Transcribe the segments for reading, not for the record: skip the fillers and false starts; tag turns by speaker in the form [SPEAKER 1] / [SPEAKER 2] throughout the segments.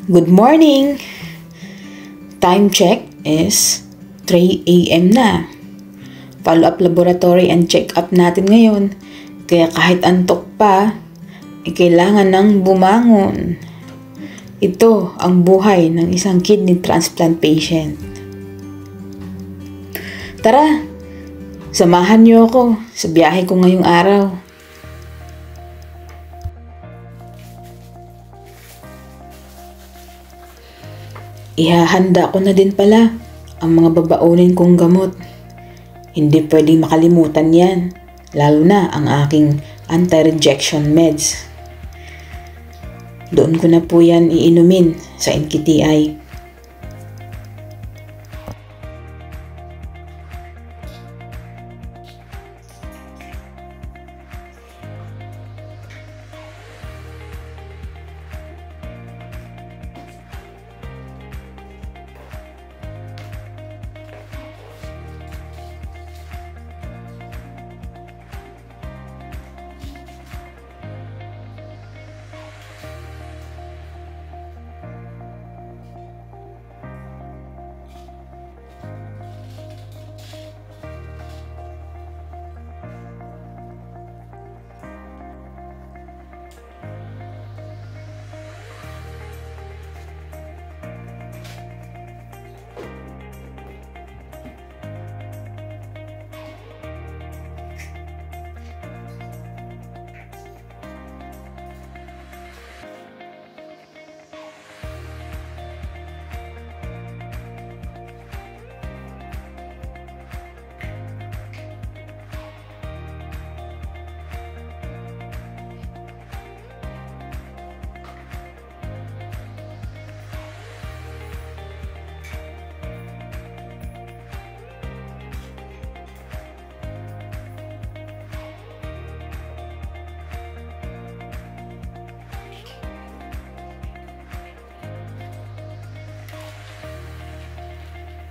[SPEAKER 1] Good morning! Time check is 3 a.m. na. Follow-up laboratory and check-up natin ngayon. Kaya kahit antok pa, kailangan nang bumangon. Ito ang buhay ng isang kidney transplant patient. Tara, samahan niyo ako sa biyahe ko ngayong araw. Ihahanda ko na din pala ang mga babaunin kong gamot. Hindi pwedeng makalimutan yan, lalo na ang aking anti-rejection meds. Doon ko na po yan iinumin sa NKTI.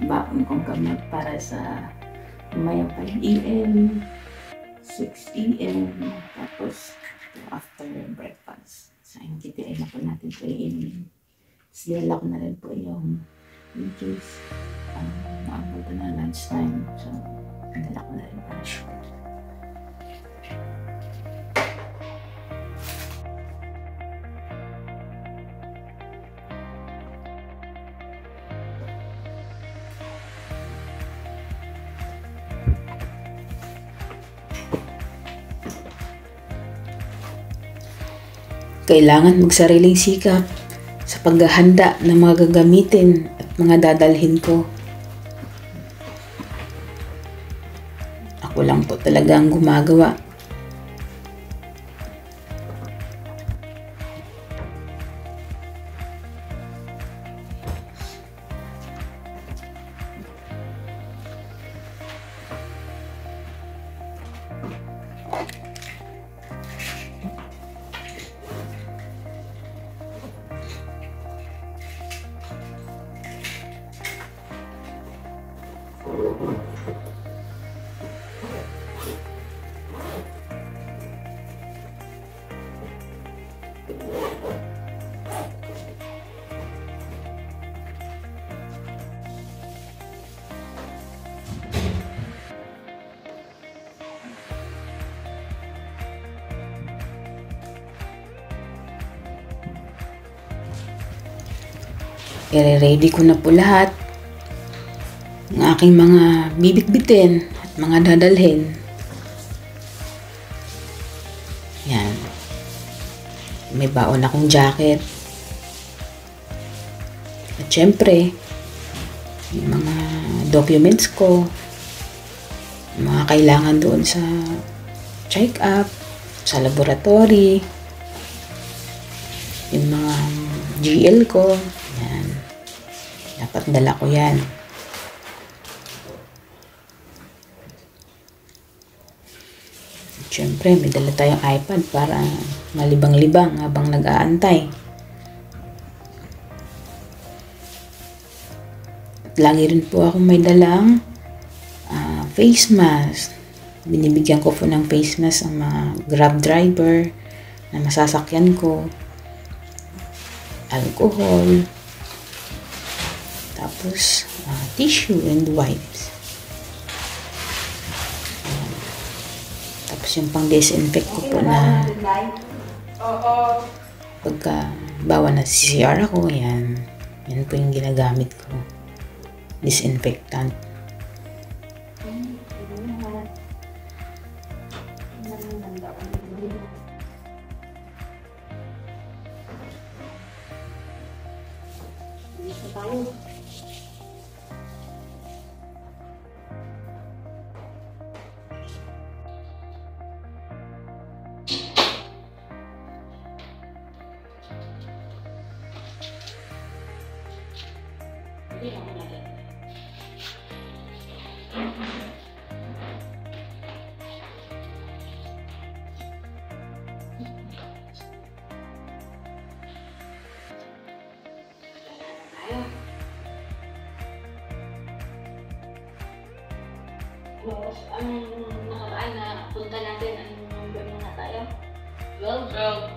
[SPEAKER 1] Baon kong gamot para sa umayang 5 a.m., 6 a.m., tapos after breakfast. Sa NKTI na po natin 3 a.m. Sinala ko na rin po yung in case maabot na lunchtime. So, sinala ko na rin para sure. Kailangan magsariling sikap sa paghahanda ng mga gagamitin at mga dadalhin ko. Ako lang po talaga ang gumagawa. I-ready ko na po lahat ng aking mga bibitbitin at mga dadalhin. Yan. May baon akong jacket. At syempre, yung mga documents ko, mga kailangan doon sa check-up, sa laboratory, yung mga GL ko. Yan. Dapat dala ko yan. Siyempre, may dala tayong iPad para malibang-libang habang nag-aantay. At lagi rin po ako may dalang face mask. Binibigyan ko po ng face mask ang mga Grab driver na masasakyan ko.
[SPEAKER 2] alcohol, tapos tissue and wipes. Tapos yung pang-disinfect ko po na pagka bawa na CR ako, yan po yung ginagamit ko, disinfectant.
[SPEAKER 1] Ang nakaraan na punta natin, anong number na tayo? 12? 12.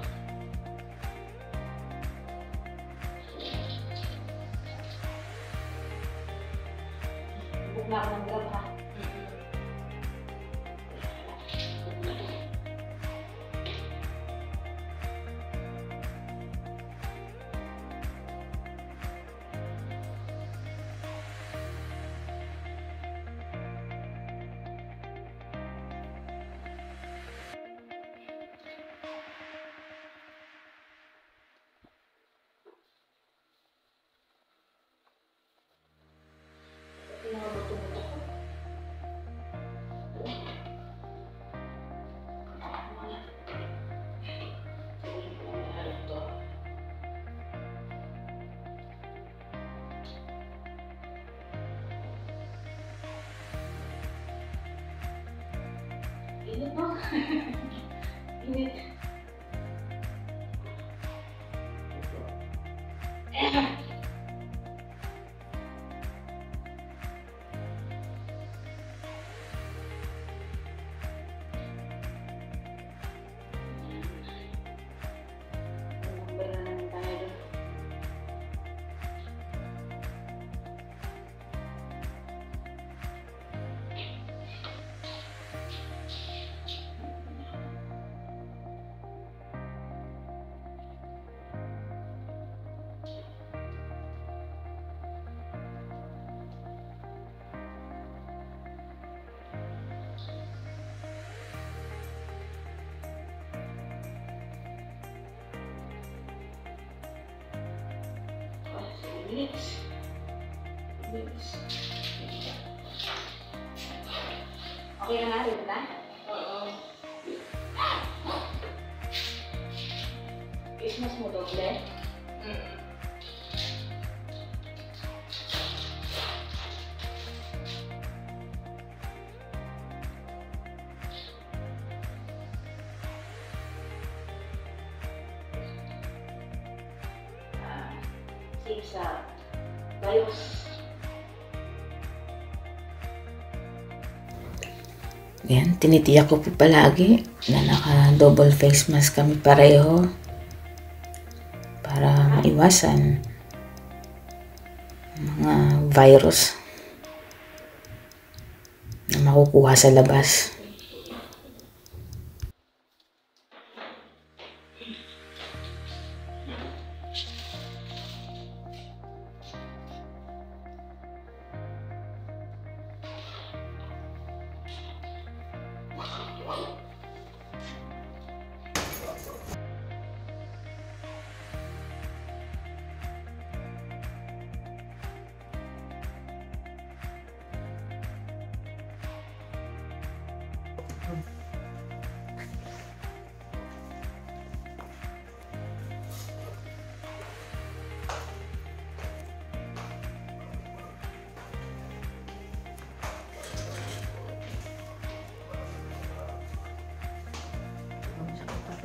[SPEAKER 1] Book na ako ng Grab, ha? Init mo? Init. Minutes. Okay na nga rin na? Oo. Christmas mo doble? Sa bios.
[SPEAKER 2] Yan, tinitiyak ko po palagi na naka-double face mask kami pareho para maiwasan mga virus na makukuha sa labas.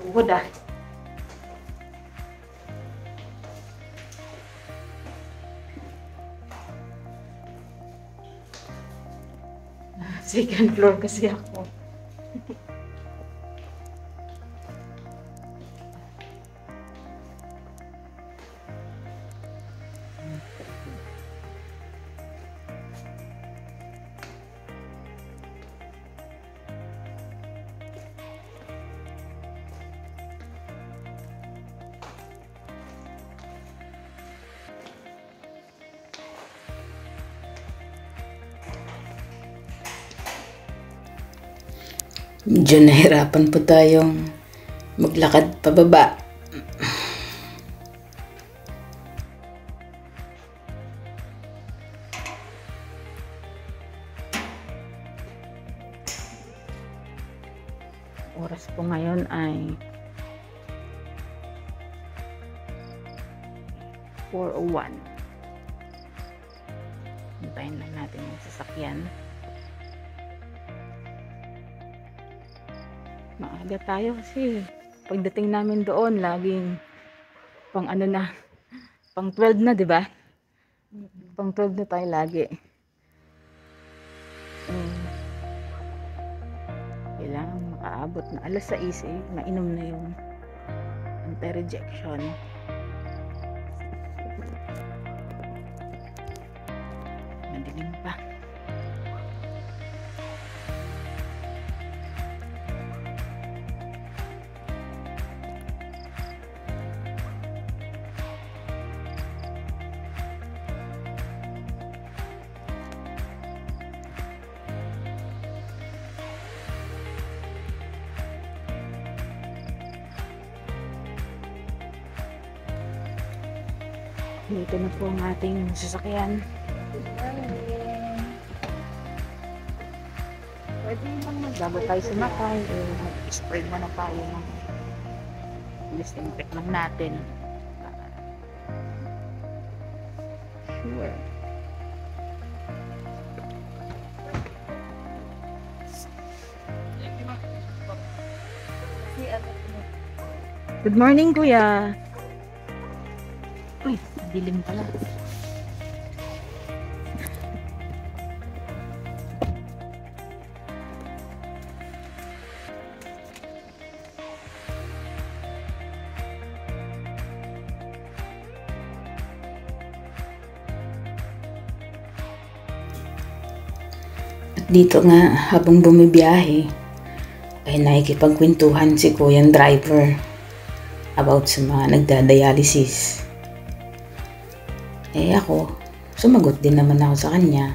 [SPEAKER 2] Tuhod ah. Second floor kasi ako. Medyo nahirapan po tayong maglakad pababa. Oras po ngayon ay 4:01. Hintayin lang natin yung sasakyan. Maaga tayo kasi pagdating namin doon laging pang ano na, pang 12 na, di ba? Pang 12 na tayo lagi. Kailangan makaabot na alas 6 mainom na yung anti-rejection. Madilim pa. Dito na po ang ating sasakyan. Pwede naman bago tayo sumakay, mag-spray muna tayo ng disinfect lang natin. Sure. Good morning, Kuya. Uy, dilim pala. At dito nga, habang bumibiyahe, ay nakikipagkwentuhan si Kuyang driver about sa mga nagdadialysis. Ako, sumagot din naman ako sa kanya.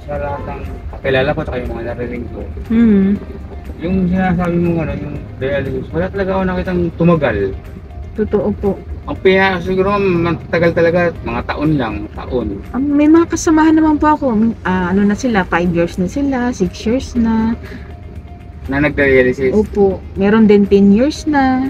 [SPEAKER 3] Sa lahat ng kakilala ko at yung mga narinig ko,
[SPEAKER 2] Hmm.
[SPEAKER 3] yung sinasabi mo yung dialysis, wala talaga ako nakitang tumagal.
[SPEAKER 2] Totoo po.
[SPEAKER 3] Ang piya siguro matagal talaga, mga taon lang, taon.
[SPEAKER 2] May mga kasamahan naman po ako. Ano na sila, 5 years na sila, 6 years na.
[SPEAKER 3] Na nagdialysis.
[SPEAKER 2] Opo. Meron din 10 years na.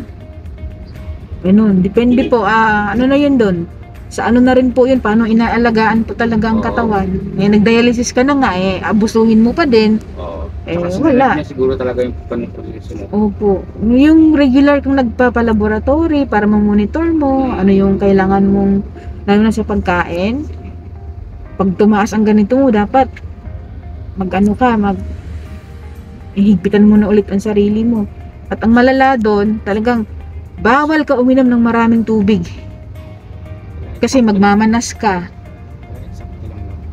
[SPEAKER 2] Ganun. Depende po. Ano na yun doon? Sa ano na rin po yun, paano inaalagaan po talaga ang
[SPEAKER 3] Oo.
[SPEAKER 2] katawan. Nagdialysis ka na nga, abusuhin mo pa din.
[SPEAKER 3] Oo.
[SPEAKER 2] Wala.
[SPEAKER 3] Wala. Niya siguro talaga yung panipulisi mo.
[SPEAKER 2] Opo. Yung regular kang nagpapalaboratory para mamonitor mo, ano yung kailangan mong, lalo na sa pagkain. Pag tumaas ang ganito mo, dapat higpitan mo na ulit ang sarili mo. At ang malala doon, talagang bawal ka uminom ng maraming tubig. Kasi magmamanas ka,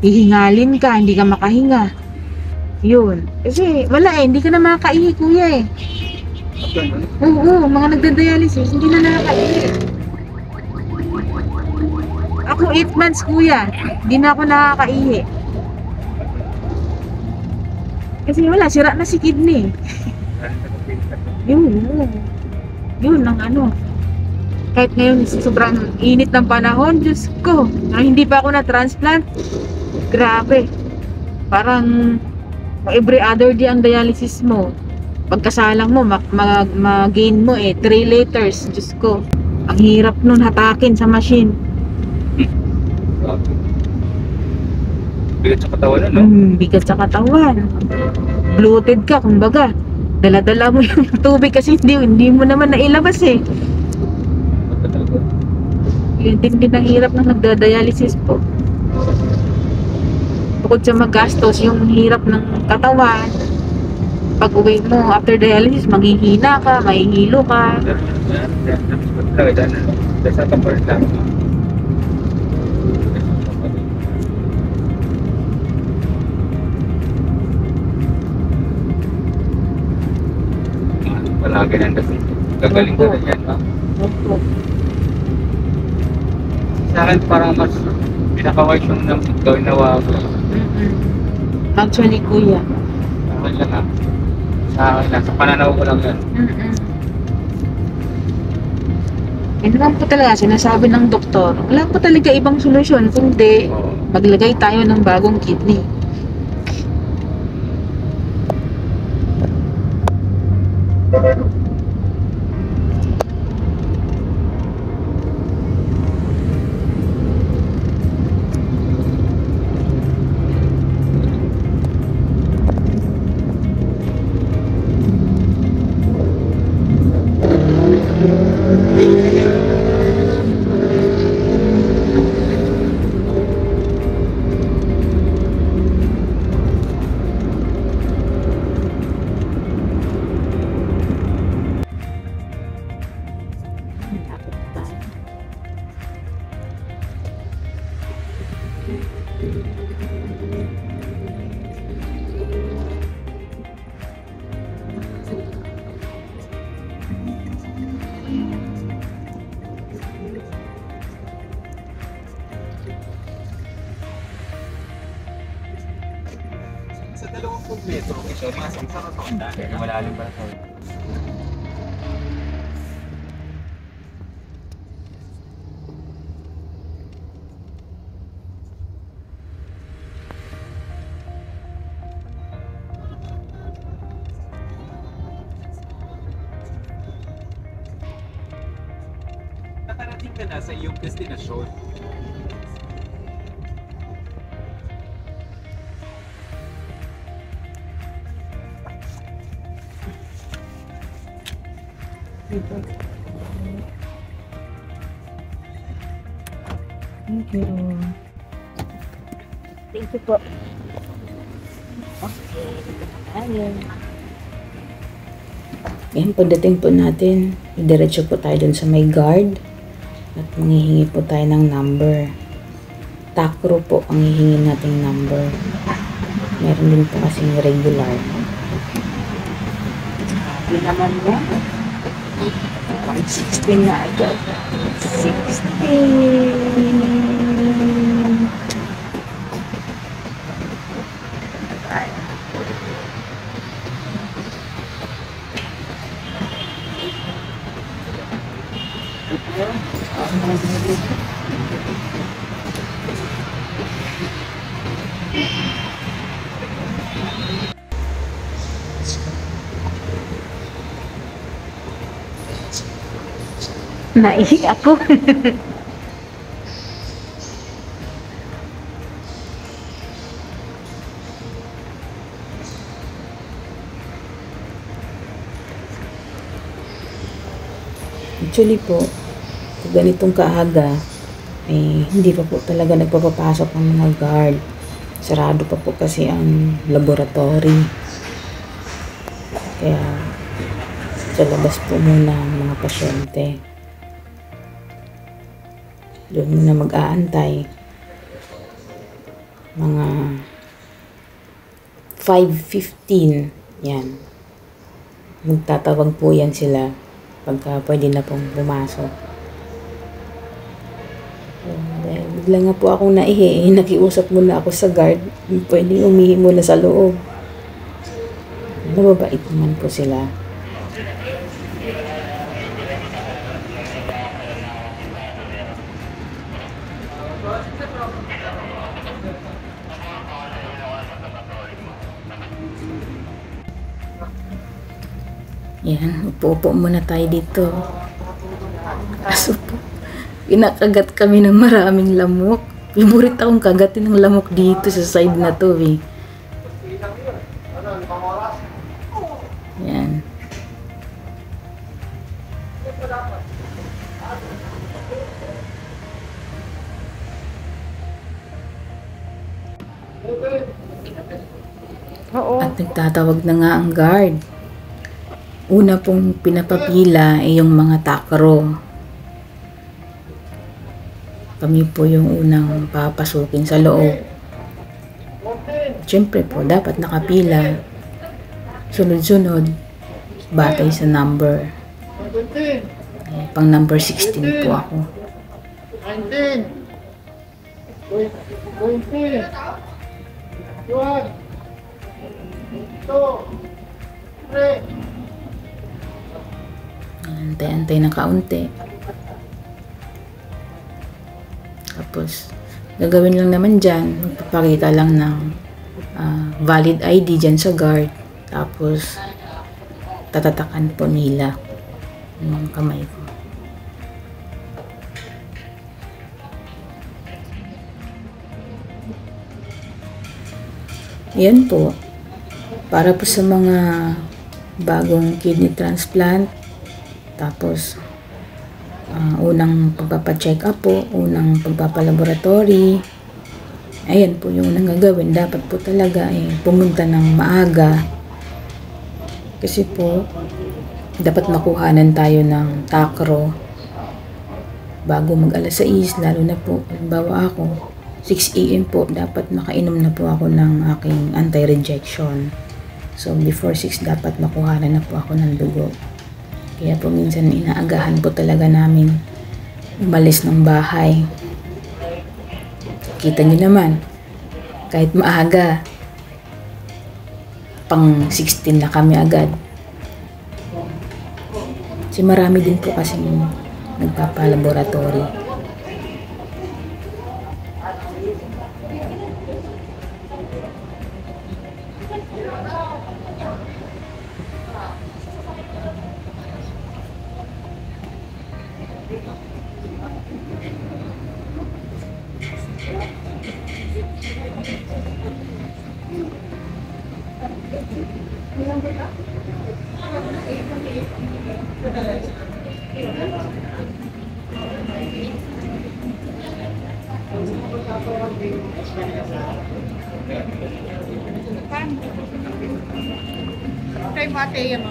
[SPEAKER 2] hihingalin ka, hindi ka makahinga. Yun. Kasi wala hindi ka na makakaihi, kuya Oo, mga nagda-dialysis, hindi na nakakaihi. Ako 8 months, kuya, hindi na ako nakakaihi. Kasi wala, sira na si kidney. Yun ang ano. Kahit ngayon sobrang init ng panahon, Diyos ko, hindi pa ako na-transplant. Grabe. Parang every other day ang dialysis mo. Pagkasalang mo, mag-gain mo 3 liters. Diyos ko, ang hirap nun hatakin sa machine.
[SPEAKER 3] Bigat sa katawan na, no?
[SPEAKER 2] Bigat sa katawan. Bloated ka, kumbaga. Dala-dala mo yung tubig kasi hindi mo naman nailabas Yun din ang hirap ng nagda-dialysis po. Bukod sa magastos, yung hirap ng katawan. Pag uwi mo after dialysis, manghihina ka, mahihilo ka.
[SPEAKER 3] Sa kapal lang. Palagi nang kasi. Gagaling ka na yan, no?
[SPEAKER 2] Opo.
[SPEAKER 3] Sa akin parang mas pinaka-wise yung gawin na wako.
[SPEAKER 2] Actually, kuya.
[SPEAKER 3] Sa akin lang ah. Sa akin lang. Sa pananaw ko lang yan.
[SPEAKER 2] Yun naman po talaga, sinasabi ng doktor, wala po talaga ibang solusyon kundi
[SPEAKER 3] Oo.
[SPEAKER 2] maglagay tayo ng bagong kidney.
[SPEAKER 1] Lapit na tayo.
[SPEAKER 3] Sa 20 metro, isa mga sa rotonda. Malalim pala sa nakarating ka na sa iyong destinasyon.
[SPEAKER 2] Thank you. Thank you po. Ayun.
[SPEAKER 1] Yan, pagdating po natin, diretso po tayo dun sa may guard at manghihingi po tayo ng number. Takro po ang hihingi nating number. Meron din po kasing regular.
[SPEAKER 2] Sabi naman mo. 160 na agad. 60. Naihi ako.
[SPEAKER 1] Actually po, pag ganitong kaaga, hindi pa po talaga nagpapapasok ang mga guard. Sarado pa po kasi ang laboratory. Kaya, sa labas po muna ang mga pasyente. Doon muna mag-aantay. Mga 5:15. Yan. Magtatawag po yan sila pagka pwede na pong pumasok. Dahil bigla nga po akong naihi, nakiusap muna ako sa guard, pwede umihi muna sa loob. Nababait naman po sila. Yan, upo-upo muna tayo dito. Kaso po, pinakagat kami ng maraming lamok. Favorite akong kagatin ng lamok dito sa side na to eh. Yan.
[SPEAKER 2] Oo.
[SPEAKER 1] At nagtatawag na nga ang guard. Una pong pinapapila ay yung mga takro. Kami po yung unang papasukin sa loob. Siyempre po, dapat nakapila. Sunod-sunod, batay sa number. Pang number 16 po ako.
[SPEAKER 3] 19. 20. 1. 2. 3.
[SPEAKER 1] Antay-antay ng kaunti. Tapos, gagawin lang naman dyan, magpapakita lang ng valid ID dyan sa guard. Tapos, tatatakan po nila yung kamay ko. Yan po. Para po sa mga bagong kidney transplant. Tapos, unang pagpapacheck up po, unang pagpapalaboratory. Ayan po yung unang gagawin. Dapat po talaga pumunta ng maaga. Kasi po, dapat makuhanan tayo ng takro bago mag alas 6, lalo na po, halimbawa ako, 6 AM po, dapat makainom na po ako ng aking anti-rejection. So, before 6, dapat makuhanan na po ako ng dugo. Kaya po minsan inaagahan po talaga namin umalis ng bahay. Kita nyo naman, kahit maaga, pang 16 na kami agad. Kasi marami din po kasing nagpapalaboratory.
[SPEAKER 2] Kay Mate yan.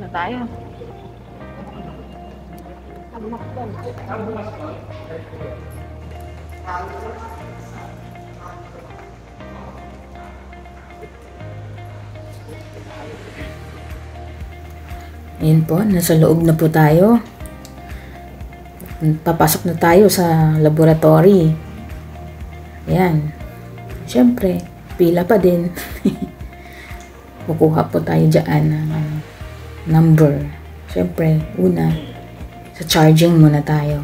[SPEAKER 2] Na tayo.
[SPEAKER 1] Ayan po, nasa loob na po tayo. Papasok na tayo sa laboratory. Ayan. Siyempre, pila pa din. Kukuha po tayo dyan ng number. Siyempre, una, sa charging muna tayo.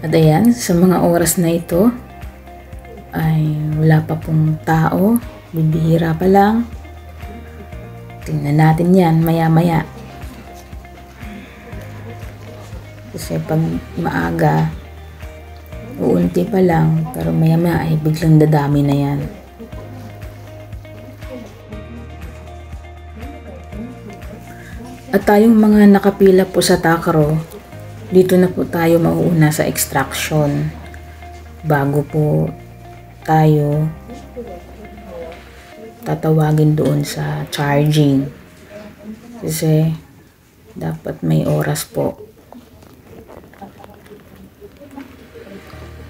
[SPEAKER 1] At ayan, sa mga oras na ito ay wala pa pong tao, bibihira pa lang. Tingnan natin yan maya-maya. Kasi pag maaga, uunti pa lang, pero maya-maya ay biglang dadami na yan. At tayong mga nakapila po sa Takro, dito na po tayo mauuna sa extraction bago po tayo tatawagin doon sa charging. Kasi dapat may oras po.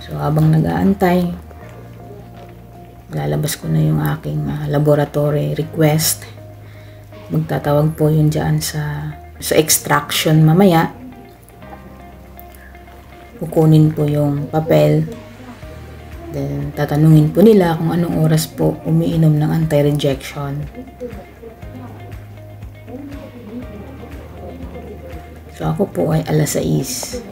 [SPEAKER 1] So habang nag-aantay, lalabas ko na yung aking laboratory request. Magtatawag po yun dyan sa extraction mamaya. Kukunin po yung papel. Then tatanungin po nila kung anong oras po umiinom ng anti-rejection. So ako po ay alas 6.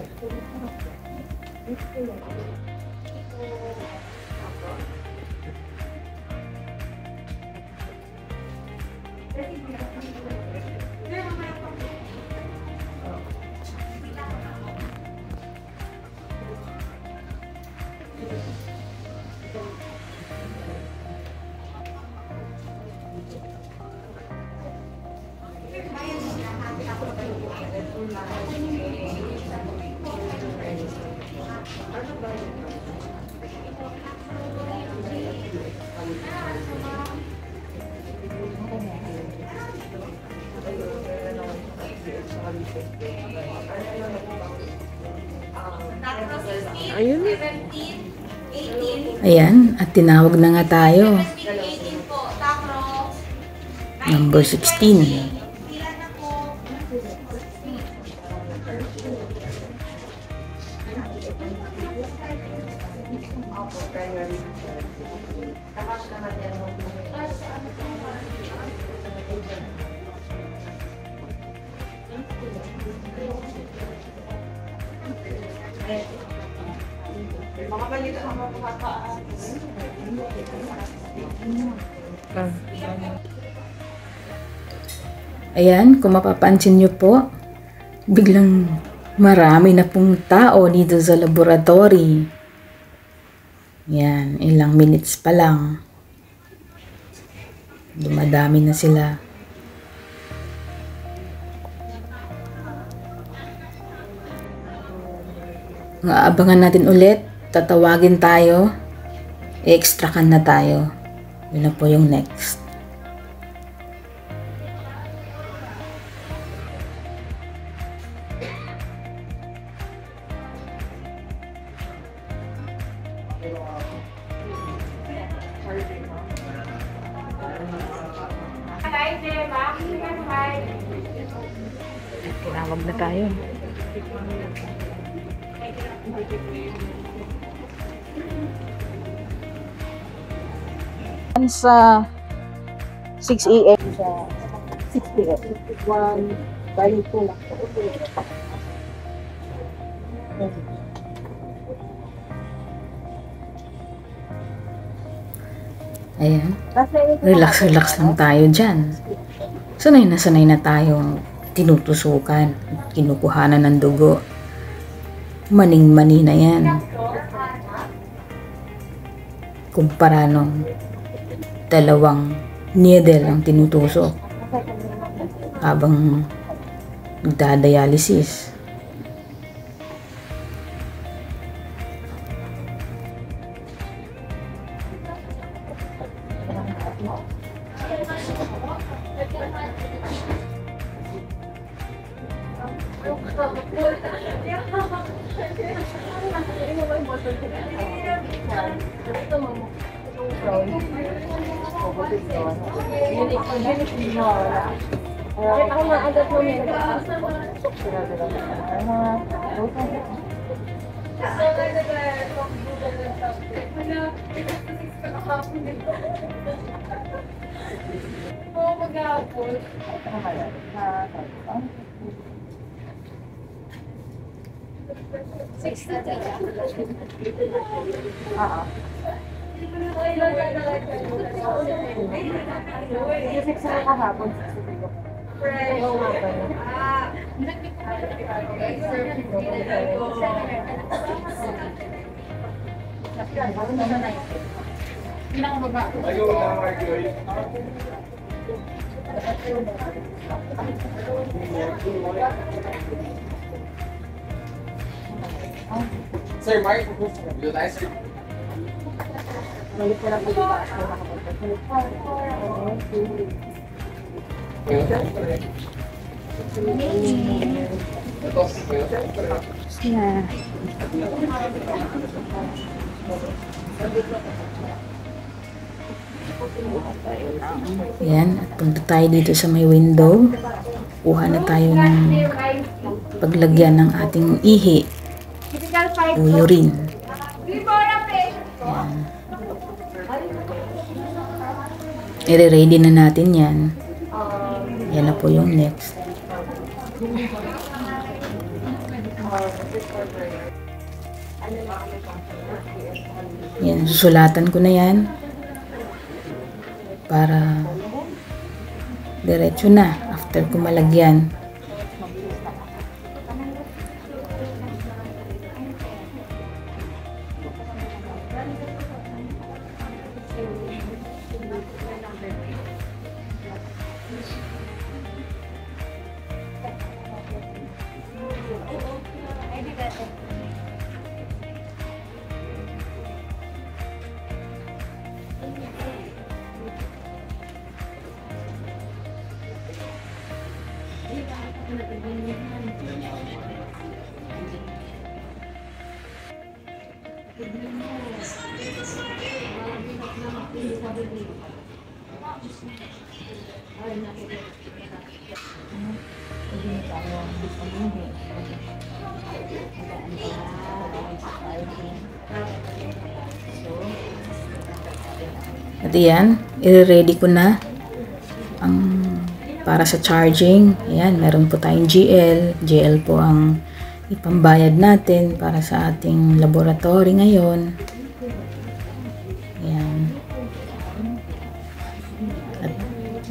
[SPEAKER 2] Ayun.
[SPEAKER 1] Ayan, at tinawag na nga tayo. Number 16. Ayan, kung mapapansin nyo po, biglang marami na pong tao dito sa laboratory. Yan, ilang minutes pa lang. Dumadami na sila. Aabangan natin ulit, tatawagin tayo, i-extrakan na tayo. Yun na po yung next. Tinawag na tayo. Sa 6 a.m. sa 6 p.m. 1, 2 lang. Ayan. Relax lang tayo dyan. Sanay na tayong tinutusukan, kinukuhanan ng dugo. Maning-mani na yan. Kumpara nung dalawang needle ang tinutusok habang nagdadialysis.
[SPEAKER 4] Sir Mark, dito tayo sir.
[SPEAKER 2] Yeah.
[SPEAKER 1] Yan, at punta tayo dito sa may window. Kuha na tayo ng paglagyan ng ating ihi o urine. Yan. I-ready na natin yan. Yan na po yung next. Yan, susulatan ko na yan para diretso na after ko malagyan. At iyan, i-ready ko na ang para sa charging. Ayan, meron po tayong GL. GL po ang ipambayad natin para sa ating laboratory ngayon. Ayan. At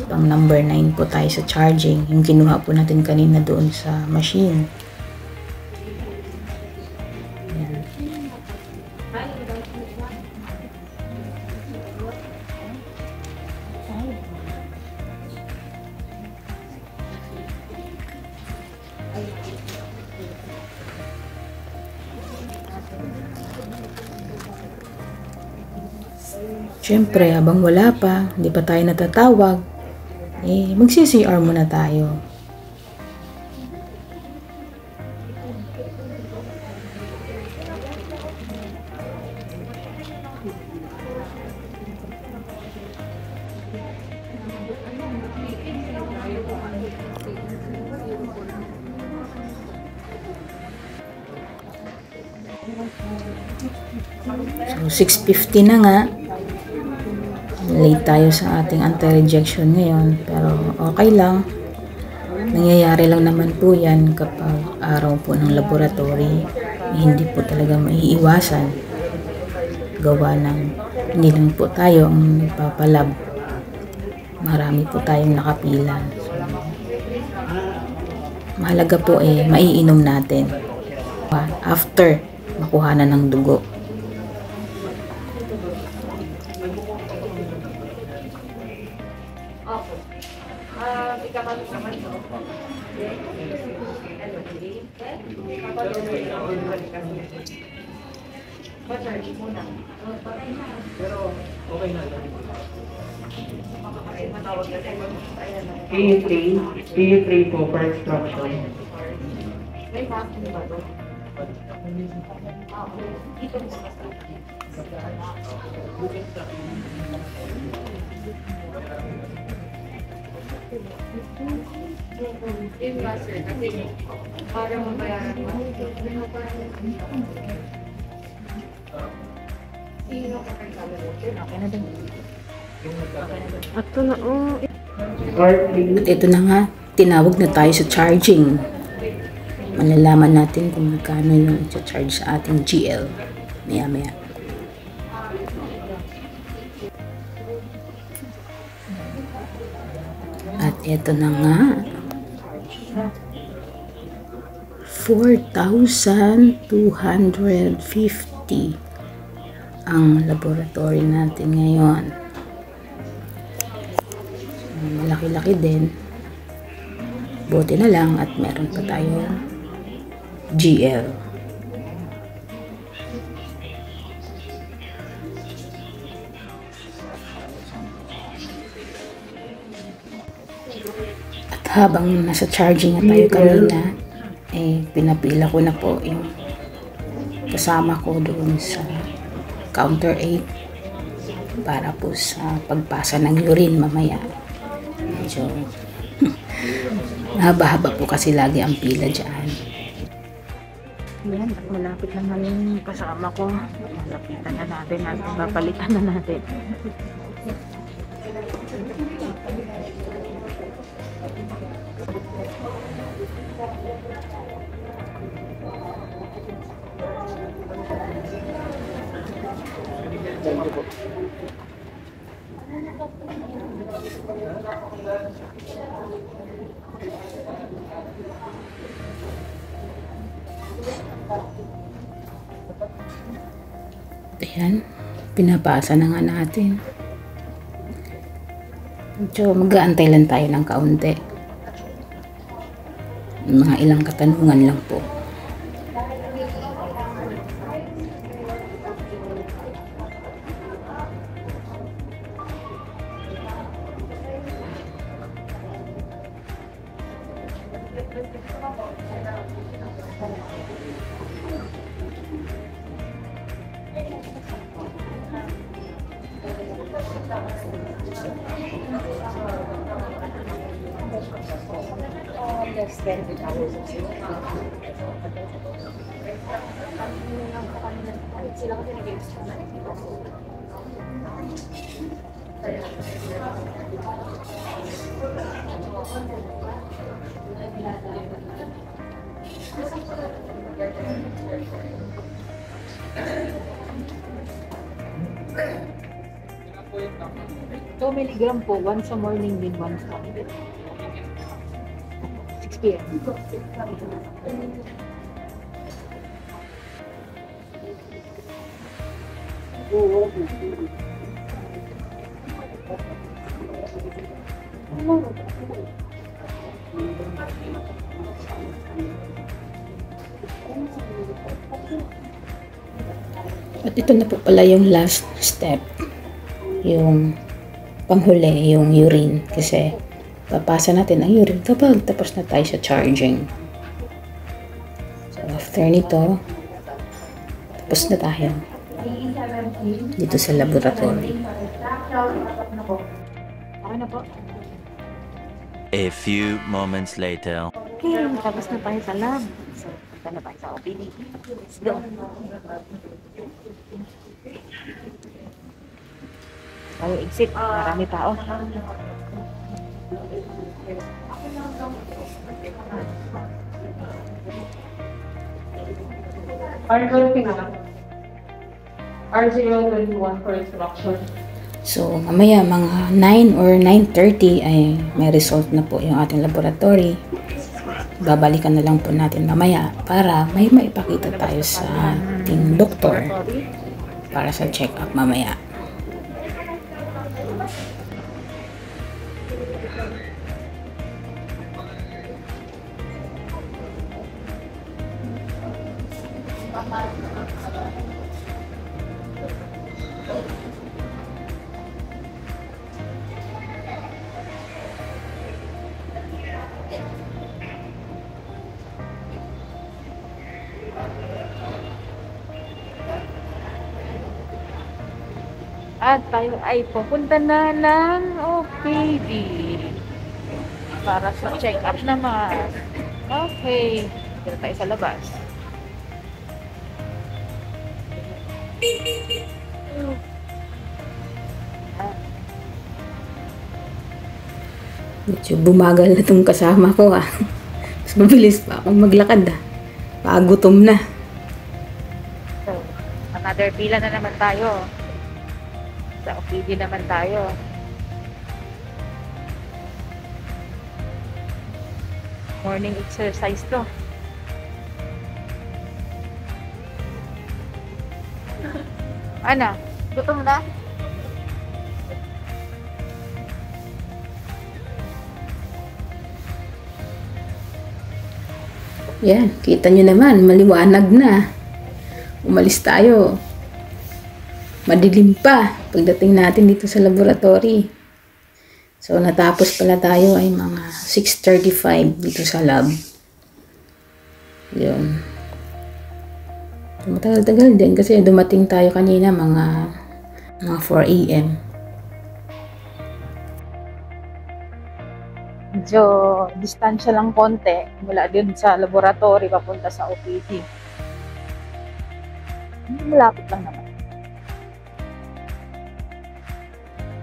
[SPEAKER 1] pang number 9 po tayo sa charging. Yung kinuha po natin kanina doon sa machine. Ayan. Siyempre, habang wala pa, hindi pa tayo natatawag, magsi-CR muna tayo. So, 6:50 na nga. Late tayo sa ating anti-rejection ngayon, pero okay lang. Nangyayari lang naman po yan kapag araw po ng laboratory. Hindi po talaga maiiwasan. Gawa ng hindi lang po tayo ang nagpapalab. Marami po tayong nakapila. So, mahalaga po maiinom natin after makuha na ng dugo.
[SPEAKER 3] PA3 po for extraction.
[SPEAKER 2] Para mabayaran mo. At na,
[SPEAKER 1] At ito na nga, tinawag na tayo sa charging. Malalaman natin kung magkano yung i-charge sa ating GL. Maya-maya. At ito na nga. 4,250 ang laboratory natin ngayon. Malaki-laki din. Buti na lang at meron pa tayong GL. At habang nasa charging na tayo kanina, pinapila ko na po yung kasama ko doon sa counter 8 para po sa pagpasa ng urine mamaya. Medyo haba-haba po kasi lagi ang pila dyan.
[SPEAKER 2] Yan, at malapit na nga yung kasama ko. Malapitan na natin at papalitan na natin.
[SPEAKER 1] Ayan, pinapasa na nga natin. Medyo mag-aantay lang tayo ng kaunti. Mga ilang katanungan lang po.
[SPEAKER 2] So, milligram po, once sa morning din, once sa 6 p.m. At ito na po pala yung last step, yung panghuli, yung urine, kasi papasa natin ang urine kapag tapos na tayo sa charging. So after nito, tapos na tayo dito sa laboratory. Okay na po.
[SPEAKER 5] A few moments later.
[SPEAKER 2] Okay, tapos na tayo sa lab. So, punta na tayo sa OPD. Let's go. Tayo exit. Marami tao.
[SPEAKER 6] R021 for instruction.
[SPEAKER 1] So, mamaya mga 9 or 9:30 ay may result na po yung ating laboratory. Babalikan na lang po natin mamaya para may maipakita tayo sa ating doktor para sa check-up mamaya.
[SPEAKER 2] At tayo ay pupunta na ng OPD para sa check-up naman. Okay. Dito tayo sa labas.
[SPEAKER 1] Medyo bumagal na itong kasama ko ah. Mas mabilis pa akong maglakad ah. Pagutom na.
[SPEAKER 2] So, another pila na naman tayo. Sa OPD naman tayo. Morning exercise to. Ana, gutom na?
[SPEAKER 1] Yan, kita nyo naman, maliwanag na. Umalis tayo. Madilim pa pagdating natin dito sa laboratory. So, natapos pala tayo ay mga 6:35 dito sa lab. Yun. Matagal-tagal din kasi dumating tayo kanina mga 4 a.m.
[SPEAKER 2] Medyo distansya lang konti mula din sa laboratory papunta sa OPD. Malapit lang naman.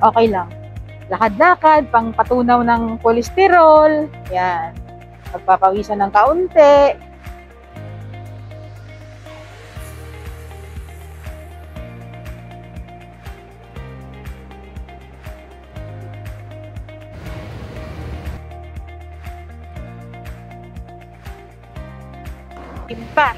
[SPEAKER 2] Okay lang. Lakad-lakad, pang patunaw ng kolesterol. Yan. Pagpapawisan ng kaunti. Pa.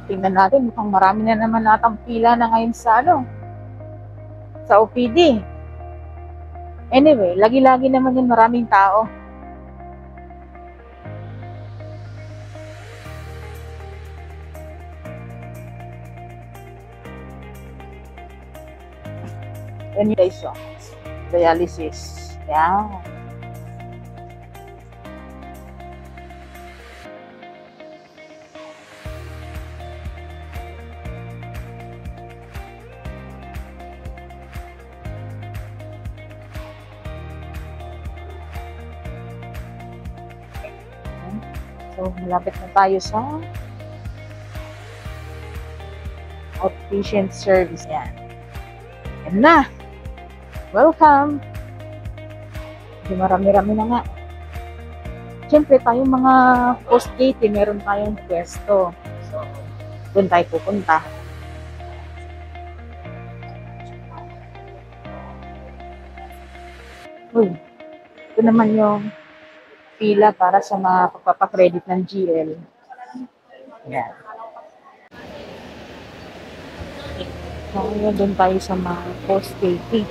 [SPEAKER 2] Tingnan natin, mukhang marami na naman natang pila na ngayon sa sa OPD. Anyway, lagi-lagi naman yun maraming tao. Yan yung guys, dialysis. Yan. So, malapit na tayo sa outpatient service. Yan. Yan na. Welcome. Hindi marami-rami na nga. Siyempre, tayong mga post-gate, meron tayong pwesto. So, doon tayo pupunta. Uy, ito naman yung pila para sa mga pagpapakredit ng GL. Yan. So, yun, doon tayo sa mga post-gate.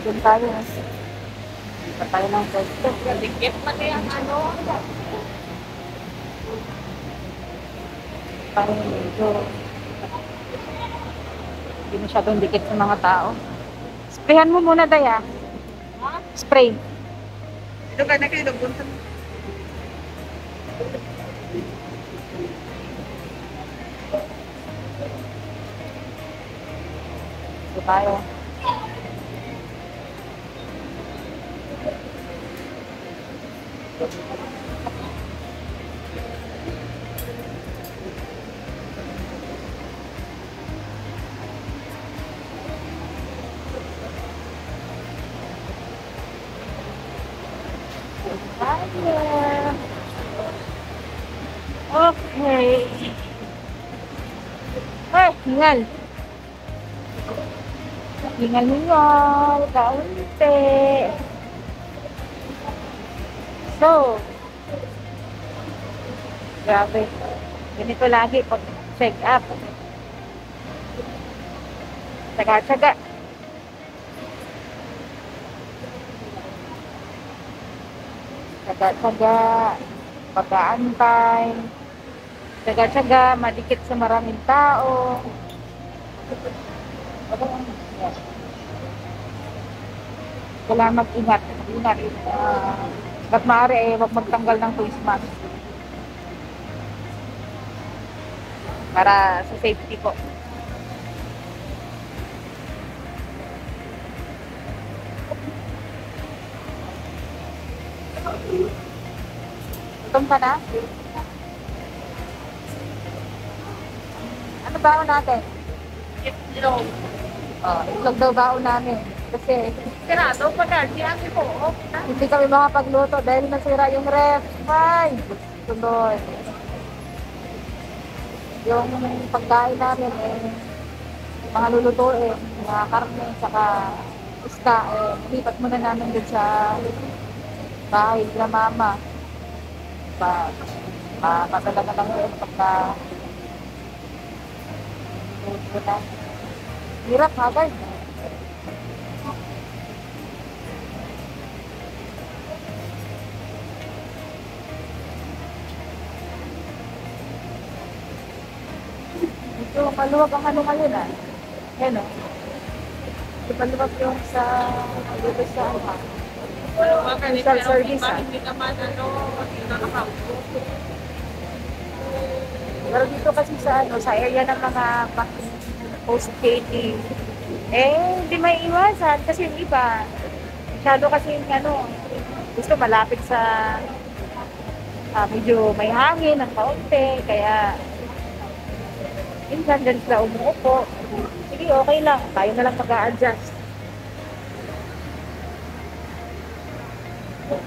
[SPEAKER 2] Doon tayo. Doon tayo ng pwesto. Dikit pa kaya parang medyo hindi masyadong dikit sa mga tao. Sprayhan mo muna, Daya. Spray. Ito ka na kayo, nagpunta. Ito tayo. Okay. Ay, hingal. Hingal-hingal. Kaunti. So, grabe. Ganito lagi pag check up. Tsaga-tsaga. Tsaga-tsaga. Pag-aantay. Tsaga-tsaga. Madikit sa maraming tao. Kailangan mag-ingat. Ingat. Ba't maaari wag magtanggal ng face mask. Para sa safety po. Gutom ka na? Ano baon natin?
[SPEAKER 1] Itlog.
[SPEAKER 2] Oh, itlog daw baon namin. Kasi
[SPEAKER 1] Sirado pa na. Di ako po.
[SPEAKER 2] hindi kami makapagluto dahil nasira yung ref. Ay, tuloy. Yung pagkain namin mga lulutuin, mga karne, saka isda, lipat muna namin dun sa bahay na mama. Matalaga lang yun pagka hirap ha guys. Ito, maluwag ang ano ngayon ah. Yan o. Ito maluwag yung sa dito sa social service ah.
[SPEAKER 1] Hindi naman hindi nakakaupo.
[SPEAKER 2] Pero dito kasi sa area ng mga post-KT, hindi may iwasan kasi yung iba, masyado kasi gusto malapit sa medyo may hangin ng kaunti, kaya minsan dyan sila umuupo. Sige, okay lang. Tayo na lang mag-a-adjust.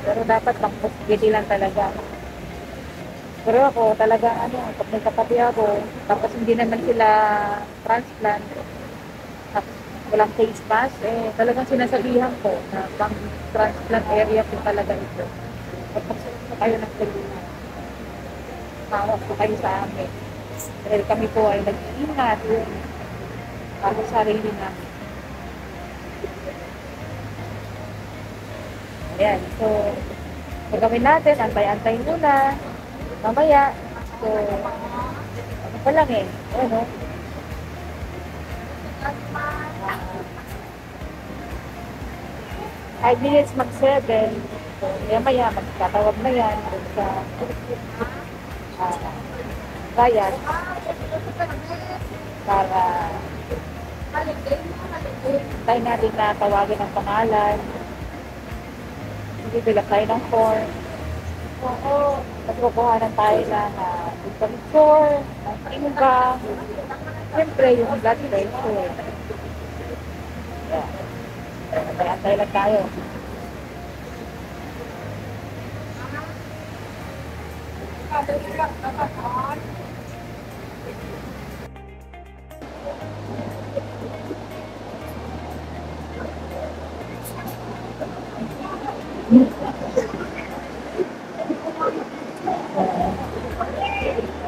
[SPEAKER 2] Pero dapat lang post-KT lang talaga. Pero ako talaga pag may katabi ako, tapos hindi naman sila transplant, tapos walang face mask, talagang sinasabihan ko na pang transplant area po talaga ito. Pagpagsunod po kayo ng tulungan. Tawag po kayo sa amin. Dahil kami po ay nag-iingat para sa sarili namin. Ayan, so pagawin natin, antay-antay muna. Mamaya, so, ano pa lang 5 minutes mag-7, so, maya magkatawag na yan sa bayan para tayo natin na tawagin ang pangalan, bibila tayo ng form. Nagkukuhanan tayo ng temperature, ng timbang, siyempre yung blood pressure. Yeah. Antay lang tayo.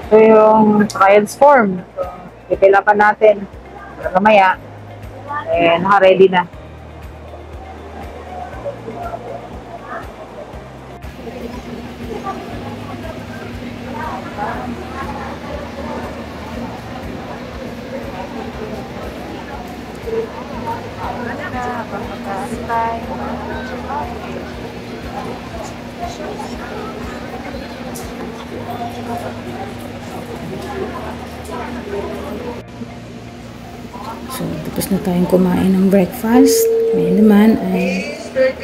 [SPEAKER 2] Ito yung trials form. Ipila pa natin. Mamaya, naka-ready na.
[SPEAKER 1] So, tapos na tayong kumain ng breakfast. Ngayon naman ay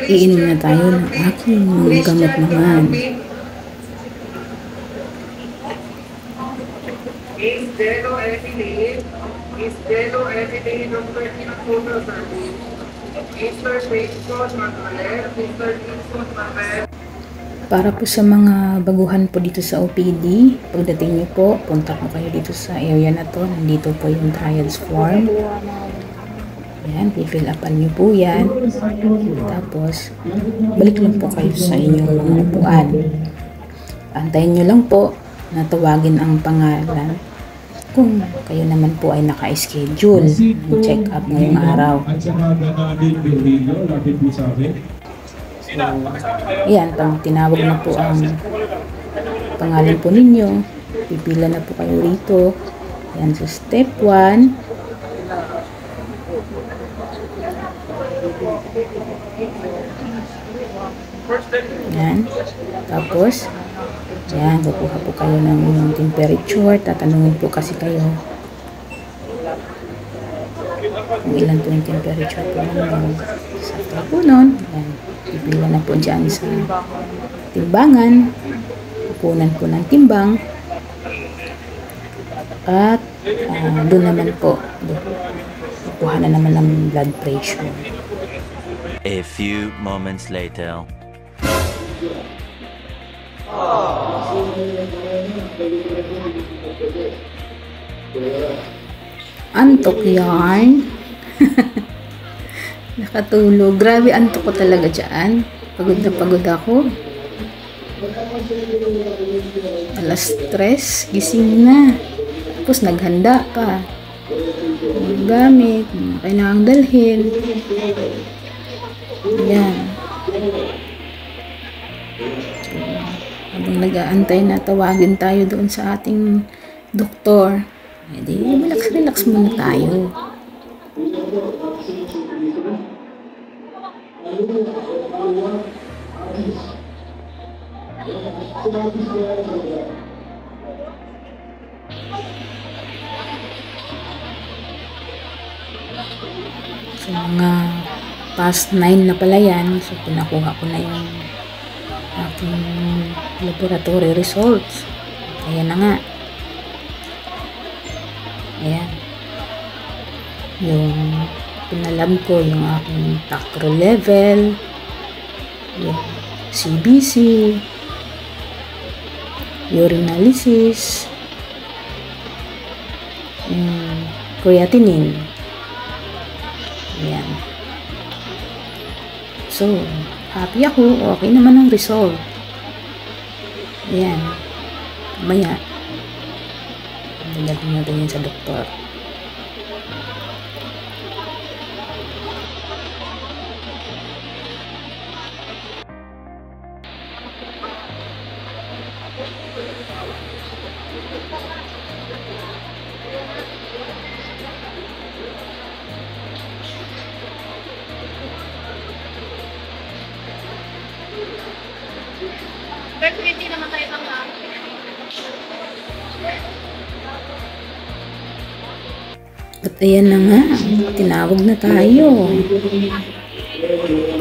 [SPEAKER 1] iinom na tayo ng aking gamot naman.
[SPEAKER 6] Is Jello Everyday number 2 photo service. Mr. Jason Manuel, Mr. Jason Manuel.
[SPEAKER 1] Para po sa mga baguhan po dito sa OPD, pagdating niyo po, punta po kayo dito sa area na to. Nandito po yung trials form. Ayan, i-fill upan niyo po yan. Tapos, balik lang po kayo sa inyong mga upuan. Antayin niyo lang po na tawagin ang pangalan kung kayo naman po ay naka-schedule ng check-up ngayong araw. Ayan, pag tinawag na po ang pangalan po ninyo, pipila na po kayo rito. Ayan, so step 1. Ayan, tapos ayan, kukuha po kayo ng inyong temperature. Tatanungin po kasi kayo kung ilan po yung temperature po ninyo. Sa po nun, ayan, pipila na po dyan sa timbangan. kukunan ko ng timbang. At doon naman po, kukuha na naman ng blood pressure.
[SPEAKER 5] A few moments later.
[SPEAKER 1] Antok yarn. Nakatulog. Grabe, antok ko talaga dyan. Pagod na pagod ako. Alas 3, gising na. Tapos naghanda pa. Mga gamit, mga kailangang dalhin. Yan. Habang nag-aantay na tawagin tayo doon sa ating doktor, edi relax muna tayo. So, mga past 9 na pala yan. So, pinakuha ko na yung aking laboratory results. Ayan na nga. Ayan. Yung pinalab ko yung aking tacro level, yung CBC, urinalysis, yung creatinine. Ayan. So, happy ako. Okay naman ang result. Ayan. Mamaya, nilagyan natin yun sa doktor.
[SPEAKER 2] Pero hindi naman tayo pang
[SPEAKER 1] At ayan na nga, tinawag na tayo.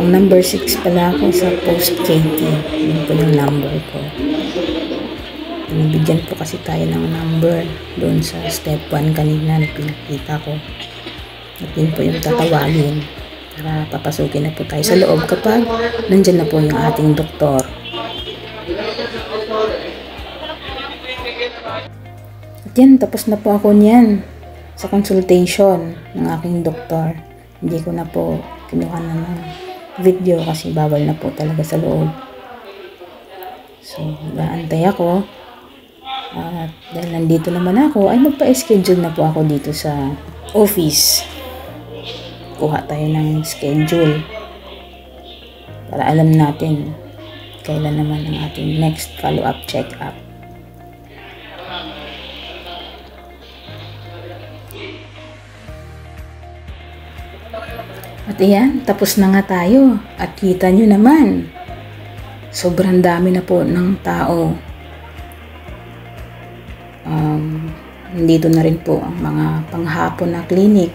[SPEAKER 1] Ang number 6 pala ako sa post-KT. Yun po yung number ko. Binibigyan po kasi tayo ng number doon sa step 1 kanina na pinakita ko. At yun po yung tatawagin para papasukin na po tayo sa loob kapag nandyan na po yung ating doktor. At yan, tapos na po ako niyan sa consultation ng aking doktor. Hindi ko na po kinuha na ng video kasi bawal na po talaga sa loob. So, naantay ako. At dahil nandito naman ako, ay magpa-schedule na po ako dito sa office. Kuha tayo ng schedule para alam natin kailan naman ang ating next follow-up check-up. At ayan, tapos na nga tayo. At kita nyo naman, sobrang dami na po ng tao. Nandito na rin po ang mga panghapon na clinic.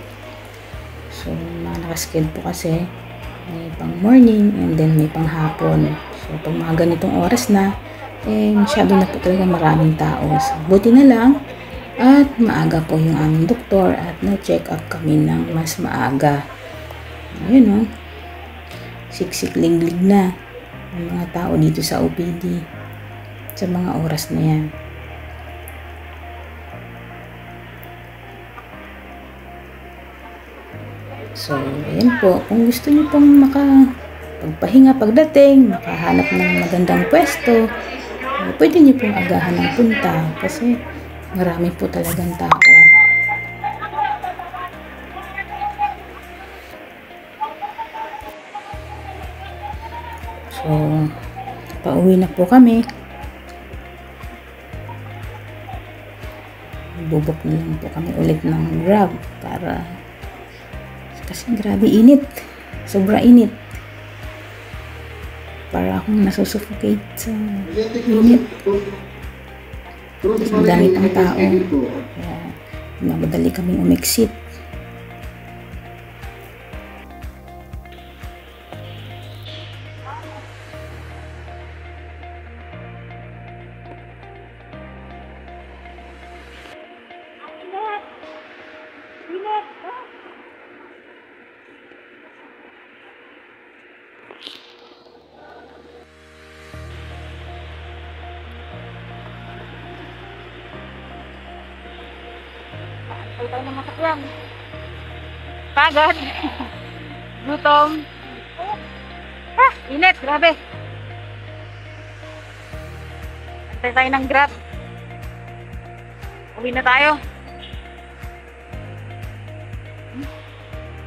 [SPEAKER 1] So, mga nakasked po kasi. May pang morning and then may panghapon. So, pag mga ganitong oras na, masyado na po talaga maraming tao. So, buti na lang at maaga po yung aming doktor at na-check up kami ng mas maaga. Ayun o. Siksik-liglig na ang mga tao dito sa OPD sa mga oras na yan. So, ayan po. Kung gusto niyo pong makapagpahinga pagdating, makahanap ng magandang pwesto, pwede niyo pong agahan ng punta kasi marami po talagang tao. So, pauwi na po kami. Bubok na lang po kami ulit ng Grab para kasi grabe init. Sobra init. Para akong nasusuffocate sa init. Kasi ang dami pang tao. Kaya namadali kami umexit.
[SPEAKER 2] Antay tayo ng masakyan. Pagod. Gutom. Init, grabe. Antay tayo ng Grab. Uwi na tayo.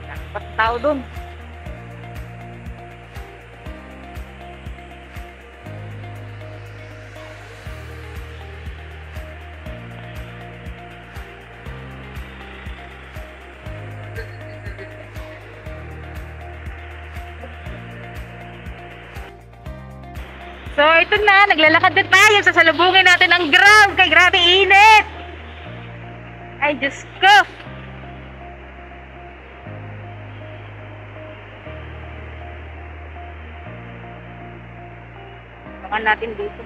[SPEAKER 2] Dapat tao dun. So, ito na. Naglalakad na tayo. Sasalubungin natin ang Grab. Kay grabe init. Ay, Diyos ko. Baka natin dito.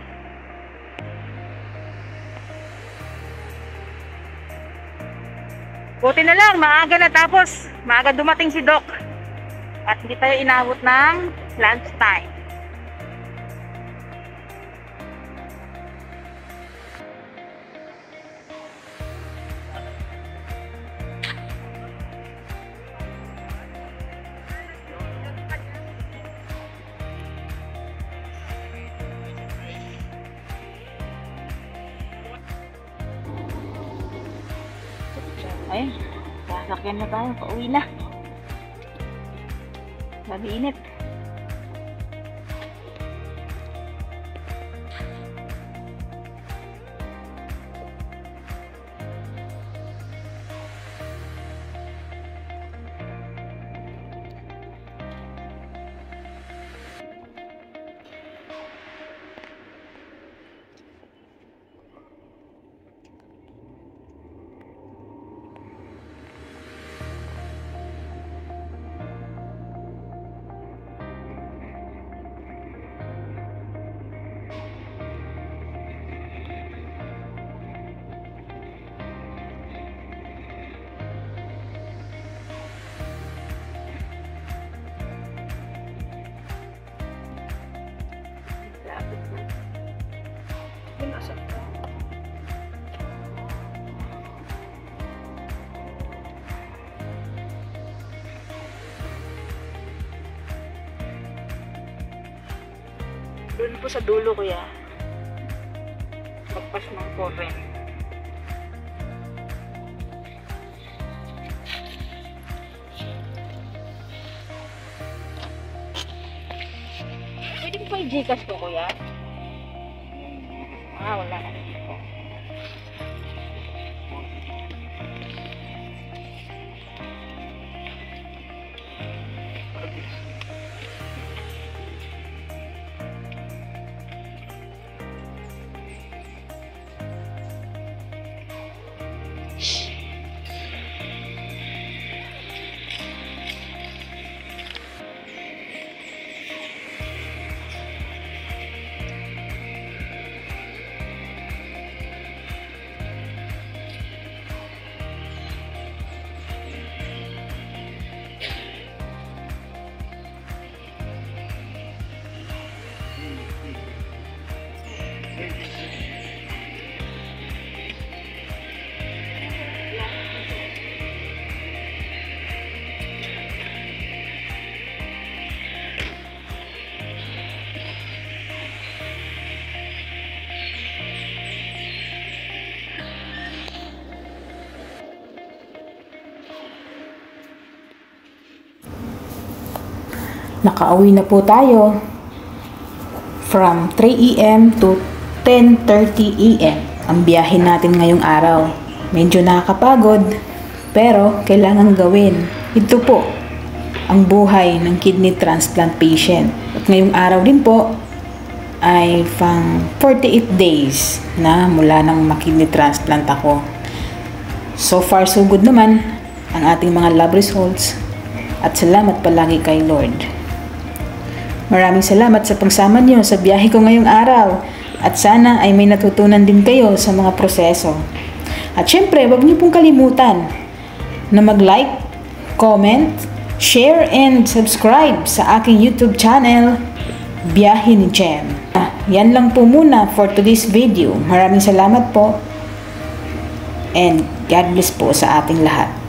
[SPEAKER 2] Buti na lang. Maaga na tapos. Maaga dumating si Doc. At hindi tayo inabot ng lunch time. Ayun, sasakyan na tayo, pauwi na. Grabe init. Doon po sa dulo kuya. Pagpas ng current. Pwede po yung Gcash ko kuya? Wala na dito.
[SPEAKER 1] Nakauwi na po tayo from 3 AM to 10:30 AM. Ang biyahe natin ngayong araw. Medyo nakakapagod, pero kailangan gawin. Ito po ang buhay ng kidney transplant patient. At ngayong araw din po ay pang 48 days na mula nang makidney transplant ako. So far so good naman ang ating mga lab results at salamat palagi kay Lord. Maraming salamat sa pagsama niyo sa biyahe ko ngayong araw at sana ay may natutunan din kayo sa mga proseso. At syempre, huwag niyo pong kalimutan na mag-like, comment, share, and subscribe sa aking YouTube channel, Biyahe ni Jem. Yan lang po muna for today's video. Maraming salamat po. And God bless po sa ating lahat.